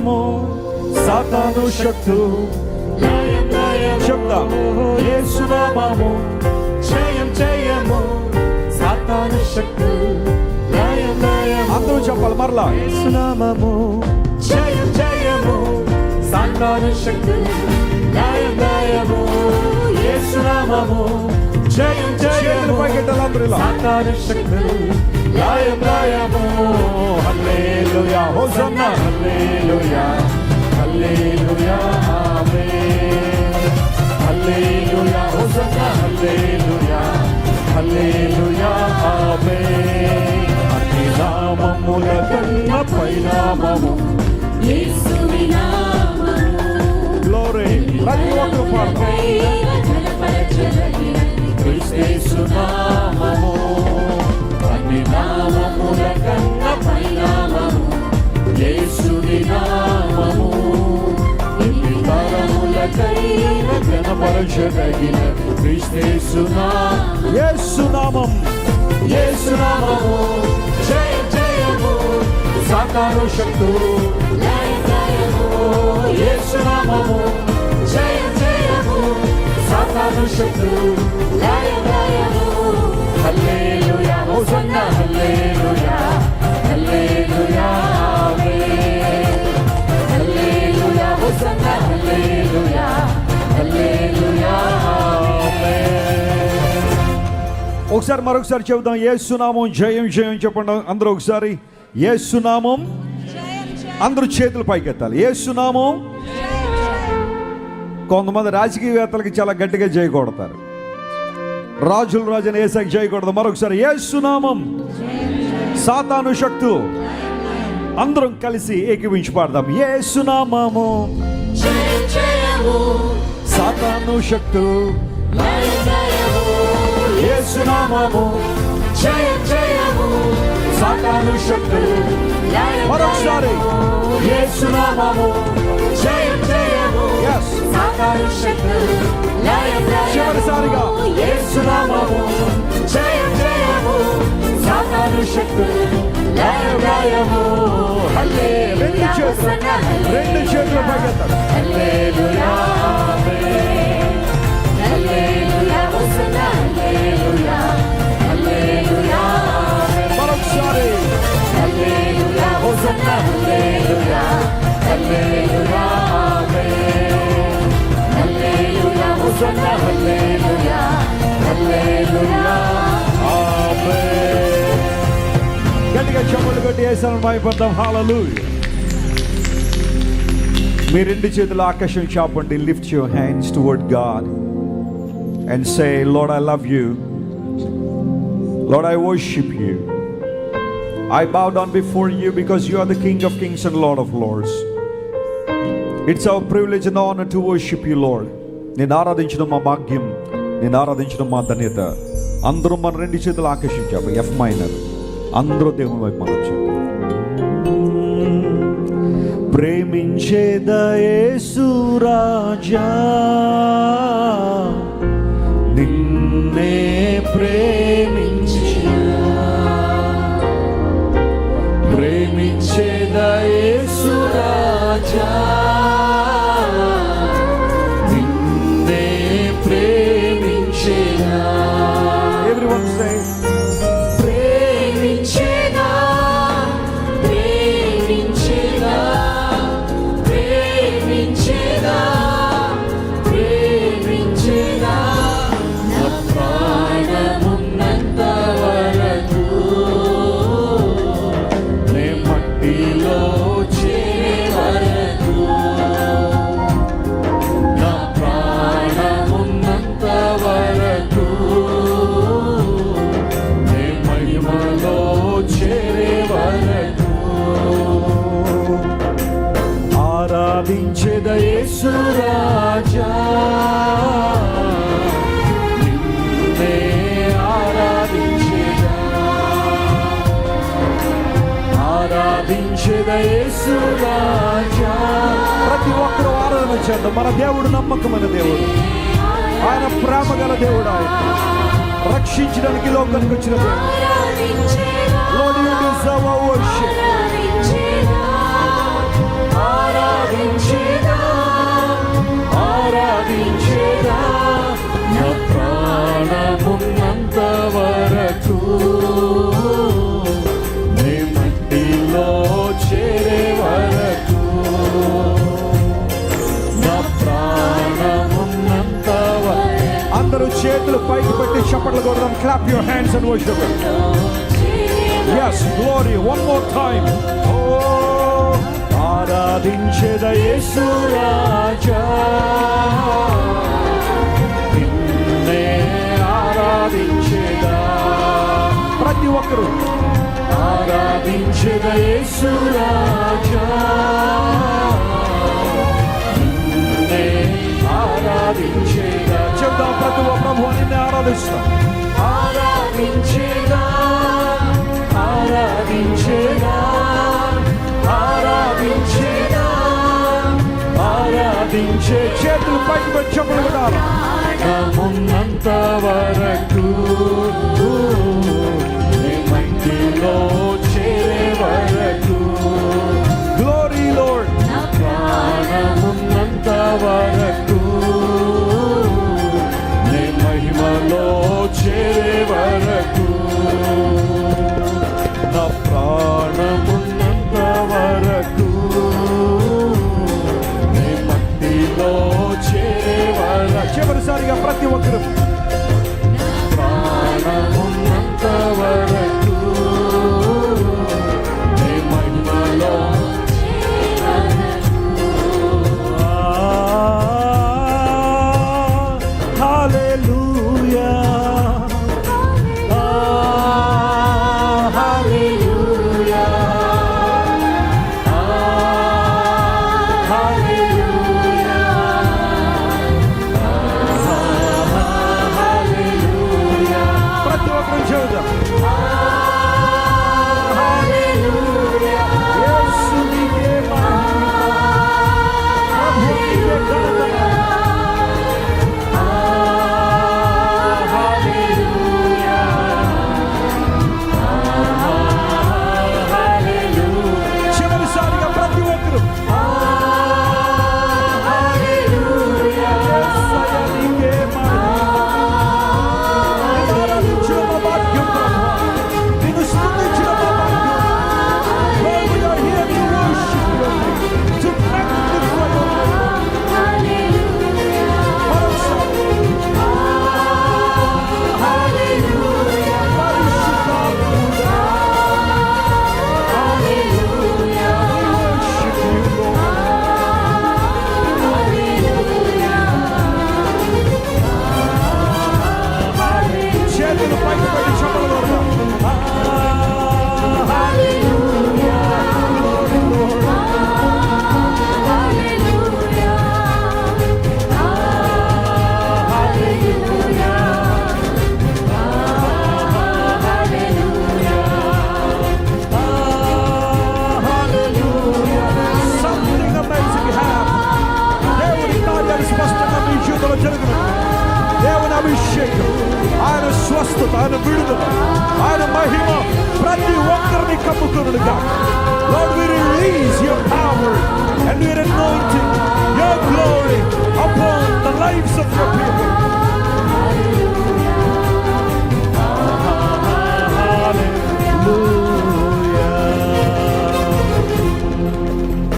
నామము సాతాను శక్తు చెప్తాం. యేసు నామము జయం జయము సాతాను శక్తు లయం లయము. అందరూ చెప్పాలి మరలా. యేసు నామము జయం జయము సాతాను శక్తు లయం లయము. యేసు నామము జయం జయము సాతాను శక్తు లయం లయము. హల్లెలూయా హోసన్నా హల్లెలూయా హల్లెలూయా ఆమేన్. హల్లెలూయా హోసన్నా హల్లెలూయా హల్లెలూయా ఆమేన్. అన్ని నామముల కన్నా పైనామము యేసుని నామము. గ్లోరీ. ప్రతి ఒక్కరు పాడతాం. క్రీస్తు నామము అన్ని నామముల కన్నా పైనామము యేసుని నామము. ఇన్ని తరములకైన ఘనపరచదగిన క్రీస్తు నామము. యేసు నామం యేసు నామము జయ జయము సాతాను శక్తు లయం లయము. యేసు నామము జయ జయము సాతాను శక్తు లయం లయము. హల్లెలూయా హోసన్నా హల్లెలూయా హల్లెలూయా ఆమేన్. హల్లెలూయా హోసన్నా హల్లెలూయా హల్లెలూయా ఆమేన్. ఒకసారి మరొకసారి చెబుదాం. యేసు నామం జయం జయం చెప్పండి అందరూ ఒకసారి. యేసు నామం. అందరూ చేతులు పైకెత్తాలి. యేసు నామం. కొంతమంది రాజకీయవేత్తలకి చాలా గట్టిగా జయ కొడతారు. రాజుల రాజుని యేసుకి జయ కొడతారు. మరొకసారి యేసు నామం సాతాను శక్తు. అందరం కలిసి ఏకీవించి పాడదాం. యేసు నామము సాతాను శక్తు యేసు నామము జయ జయము సాతాను శక్తు. మరొకసారి యేసు నామము జయ జయము సాతాను శక్తు లయం లయము. చివరిసారిగా యేసు నామము జయ జయము సాతాను శక్తు లయం లయము. హల్లెలూయా రెండు చేతులు పైకెత్తాలి. హల్లెలూయా ఆమేన్. హల్లెలూయా హోసన్నా హల్లెలూయా హల్లెలూయా ఆమేన్. మరొకసారి హల్లెలూయా హోసన్నా హల్లెలూయా హల్లెలూయా ఆమేన్. హల్లెలూయా హోసన్నా హల్లెలూయా హల్లెలూయా ఆమేన్. గట్టిగా చప్పట్లు కొట్టి యేసుని మహిమపడదాం. హల్లెలూయా. మీ రెండు చేతులు ఆకాశం చాపండి. Lift your hands toward God and say, Lord, I love you. Lord, I worship you. I bow down before you because you are the King of Kings and Lord of Lords. It's our privilege and honor to worship you, Lord. నేను ఆరాధించడం మా భాగ్యం, నేను ఆరాధించడం మా ధన్యత. అందరూ మన రెండు చేతులు ఆకర్షించాము. F minor. అందరూ దేవుని వైపు మనం చేద్దాం. ప్రేమించేద యేసు రాజా నిన్నే ప్రేమించేద యేసు రాజా నిన్నే ప్రేమించేదా. Everyone say ప్రేమించేదా ప్రేమించేదా ప్రేమించేదా ప్రేమించేదా. ఆరాధించేద యేసు రాజా నిన్నే ఆరాధించేదా. ఆరాధించేద యేసు రాజా. ప్రతి ఒక్కరూ ఆరాధన చేద్దాం. మన దేవుడు నమ్మకమైన దేవుడు. ఆయన ప్రేమ గల దేవుడు. ఆయన రక్షించడానికి లోకానికి వచ్చిన దేవుడు. Lord, you deserve our worship. పైకి పెట్టి చప్పట్లు కొడదాం. Clap your hands and worship Him. Yes, glory. One more time. Oh, ఆరాధించేద యేసు రాజా, నిన్నే ఆరాధించేదా. ప్రతి ఒక్కరూ ఆరాధించేద యేసు రాజా, నిన్నే ఆరాధించేదా. చెప్దాం, ప్రతి ఒక్క ప్రభు నిన్నే ఆరాధిస్తాం. ఆరాధించేదా, ఆరాధించేదా, ఆరాధించేదా, ఆరాధించే. చేతులు పైకి పెట్టి చెప్పులు కొట్టాలి. ఉన్నంత వరకు నీ మందిలో చేరే వరకు